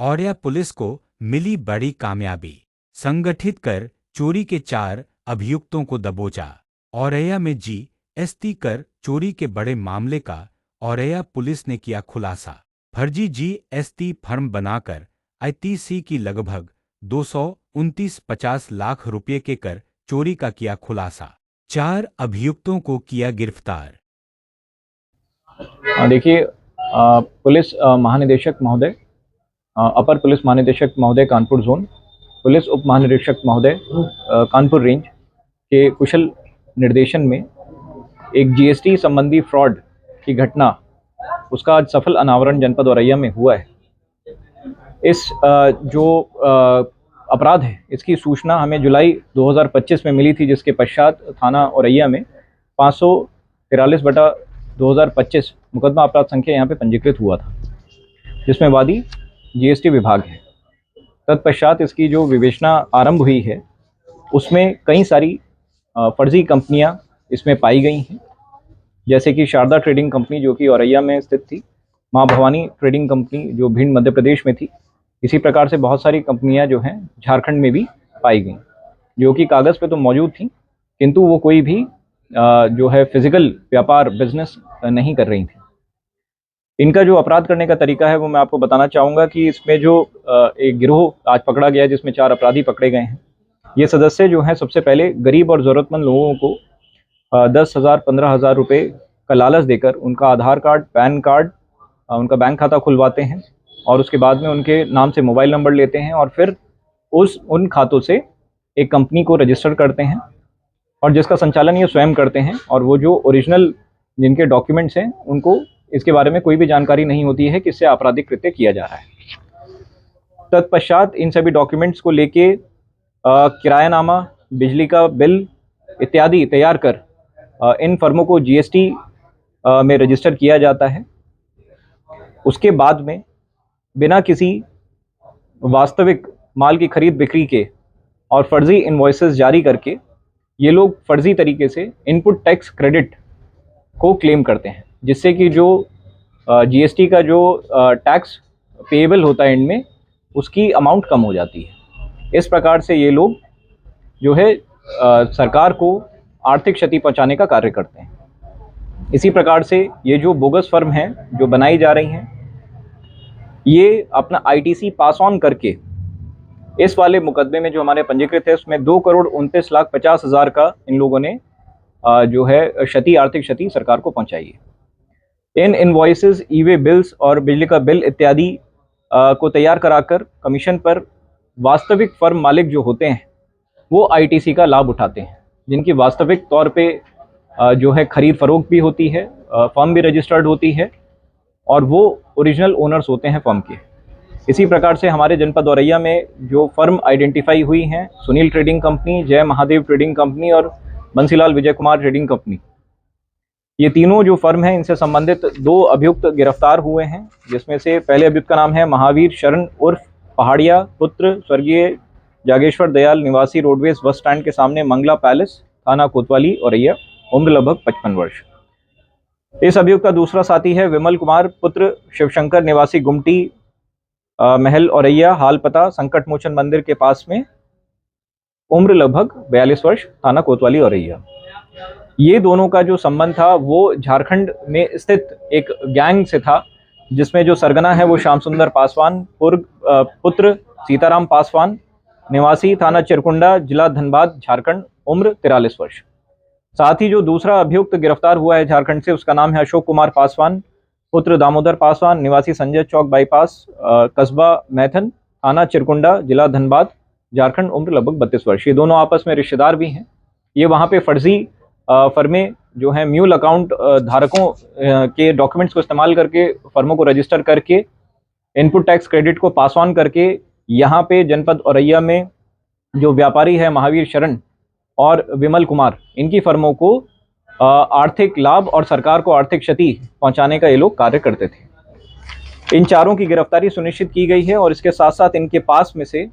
Auraiya police को मिली बड़ी कामयाबी। संगठित कर चोरी के 4 अभियुक्तों को दबोचा। औरैया में जीएसटी कर चोरी के बड़े मामले का औरैया पुलिस ने किया खुलासा। फर्जी जीएसटी फर्म बनाकर आईटीसी की लगभग 229-50 लाख रुपए के कर चोरी का किया खुलासा। 4 अभियुक्तों को किया गिरफ्तार। देखिए, पुलिस महानिदेशक महोदय, अपर पुलिस महानिदेशक महोदय कानपुर जोन, पुलिस उप महानिरीक्षक महोदय कानपुर रेंज के कुशल निर्देशन में एक जीएसटी संबंधी फ्रॉड की घटना, उसका आज सफल अनावरण जनपद औरैया में हुआ है। इस जो अपराध है, इसकी सूचना हमें जुलाई 2025 में मिली थी, जिसके पश्चात थाना औरैया में 543/2025 मुकदमा अपराध संख्या यहाँ पे पंजीकृत हुआ था, जिसमें वादी जीएसटी विभाग है। तत्पश्चात इसकी जो विवेचना आरंभ हुई है, उसमें कई सारी फर्जी कंपनियां इसमें पाई गई हैं, जैसे कि शारदा ट्रेडिंग कंपनी जो कि औरैया में स्थित थी, माँ भवानी ट्रेडिंग कंपनी जो भिंड मध्य प्रदेश में थी। इसी प्रकार से बहुत सारी कंपनियां जो हैं झारखंड में भी पाई गई, जो कि कागज़ पे तो मौजूद थी, किंतु वो कोई भी जो है फिजिकल व्यापार बिजनेस नहीं कर रही थी। इनका जो अपराध करने का तरीका है वो मैं आपको बताना चाहूँगा कि इसमें जो एक गिरोह आज पकड़ा गया है, जिसमें 4 अपराधी पकड़े गए हैं। ये सदस्य जो हैं सबसे पहले गरीब और ज़रूरतमंद लोगों को 10,000 15,000 रुपये का लालच देकर उनका आधार कार्ड, पैन कार्ड, उनका बैंक खाता खुलवाते हैं और उसके बाद में उनके नाम से मोबाइल नंबर लेते हैं और फिर उन खातों से एक कंपनी को रजिस्टर करते हैं और जिसका संचालन ये स्वयं करते हैं। और वो जो ओरिजिनल जिनके डॉक्यूमेंट्स हैं, उनको इसके बारे में कोई भी जानकारी नहीं होती है कि इससे आपराधिक कृत्य किया जा रहा है। तत्पश्चात इन सभी डॉक्यूमेंट्स को लेके किरायानामा, बिजली का बिल इत्यादि तैयार कर इन फर्मों को जीएसटी में रजिस्टर किया जाता है। उसके बाद में बिना किसी वास्तविक माल की खरीद बिक्री के और फर्जी इनवॉइसेस जारी करके ये लोग फर्जी तरीके से इनपुट टैक्स क्रेडिट को क्लेम करते हैं, जिससे कि जो जीएसटी का जो टैक्स पेएबल होता है इनमें, उसकी अमाउंट कम हो जाती है। इस प्रकार से ये लोग जो है सरकार को आर्थिक क्षति पहुंचाने का कार्य करते हैं। इसी प्रकार से ये जो बोगस फर्म हैं जो बनाई जा रही हैं, ये अपना आईटीसी पास ऑन करके इस वाले मुकदमे में जो हमारे पंजीकृत है, उसमें 2,29,50,000 का इन लोगों ने जो है आर्थिक क्षति सरकार को पहुंचाई है। इन इनवॉइसेस, ई-वे बिल्स और बिजली का बिल इत्यादि को तैयार कराकर कमीशन पर वास्तविक फर्म मालिक जो होते हैं वो आईटीसी का लाभ उठाते हैं, जिनकी वास्तविक तौर पे जो है खरीद फरोख्त भी होती है, फर्म भी रजिस्टर्ड होती है और वो ओरिजिनल ओनर्स होते हैं फर्म के। इसी प्रकार से हमारे जनपद औरैया में जो फर्म आइडेंटिफाई हुई हैं, सुनील ट्रेडिंग कंपनी, जय महादेव ट्रेडिंग कंपनी और बंसीलाल विजय कुमार ट्रेडिंग कंपनी, ये तीनों जो फर्म हैं, इनसे संबंधित 2 अभियुक्त गिरफ्तार हुए हैं, जिसमें से पहले अभियुक्त का नाम है महावीर शरण उर्फ पहाड़िया, पुत्र स्वर्गीय जागेश्वर दयाल, निवासी रोडवेज बस स्टैंड के सामने मंगला पैलेस, थाना कोतवाली औरैया, उम्र लगभग 55 वर्ष। इस अभियुक्त का दूसरा साथी है विमल कुमार, पुत्र शिवशंकर, निवासी गुमटी महल औरैया, हाल पता संकट मोचन मंदिर के पास में, उम्र लगभग 42 वर्ष, थाना कोतवाली औरैया। ये दोनों का जो संबंध था वो झारखंड में स्थित एक गैंग से था, जिसमें जो सरगना है वो श्याम सुंदर पासवान, पुत्र सीताराम पासवान, निवासी थाना चिरकुंडा, जिला धनबाद, झारखंड, उम्र 43 वर्ष। साथ ही जो दूसरा अभियुक्त गिरफ्तार हुआ है झारखंड से, उसका नाम है अशोक कुमार पासवान, पुत्र दामोदर पासवान, निवासी संजय चौक बाईपास, कस्बा मैथन, थाना चिरकुंडा, जिला धनबाद, झारखंड, उम्र लगभग 32 वर्ष। ये दोनों आपस में रिश्तेदार भी हैं। ये वहाँ पे फर्जी फर्में जो हैं म्यूल अकाउंट धारकों के डॉक्यूमेंट्स को इस्तेमाल करके फर्मों को रजिस्टर करके इनपुट टैक्स क्रेडिट को पास ऑन करके यहाँ पे जनपद औरैया में जो व्यापारी है महावीर शरण और विमल कुमार, इनकी फर्मों को आर्थिक लाभ और सरकार को आर्थिक क्षति पहुंचाने का ये लोग कार्य करते थे। इन चारों की गिरफ्तारी सुनिश्चित की गई है और इसके साथ साथ इनके पास में से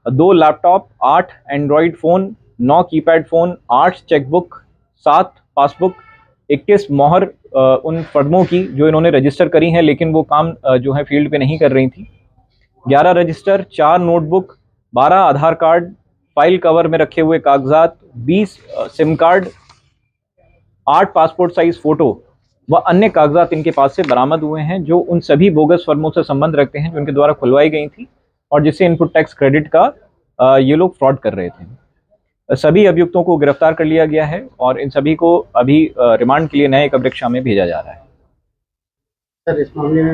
2 laptop, 8 Android phone, 9 keypad phone, 8 chequebook, 7 passbook, 21 मोहर उन फर्मों की जो इन्होंने रजिस्टर करी हैं, लेकिन वो काम जो है फील्ड पे नहीं कर रही थी, 11 रजिस्टर, 4 नोटबुक, 12 आधार कार्ड, फाइल कवर में रखे हुए कागजात, 20 SIM card, 8 passport size photo व अन्य कागजात इनके पास से बरामद हुए हैं, जो उन सभी बोगस फर्मों से संबंध रखते हैं जो इनके द्वारा खुलवाई गई थी और जिससे इनपुट टैक्स क्रेडिट का ये लोग फ्रॉड कर रहे थे। सभी अभियुक्तों को गिरफ्तार कर लिया गया है और इन सभी को अभी रिमांड के लिए न्यायिक अभिरक्षा में भेजा जा रहा है। सर, इस मामले में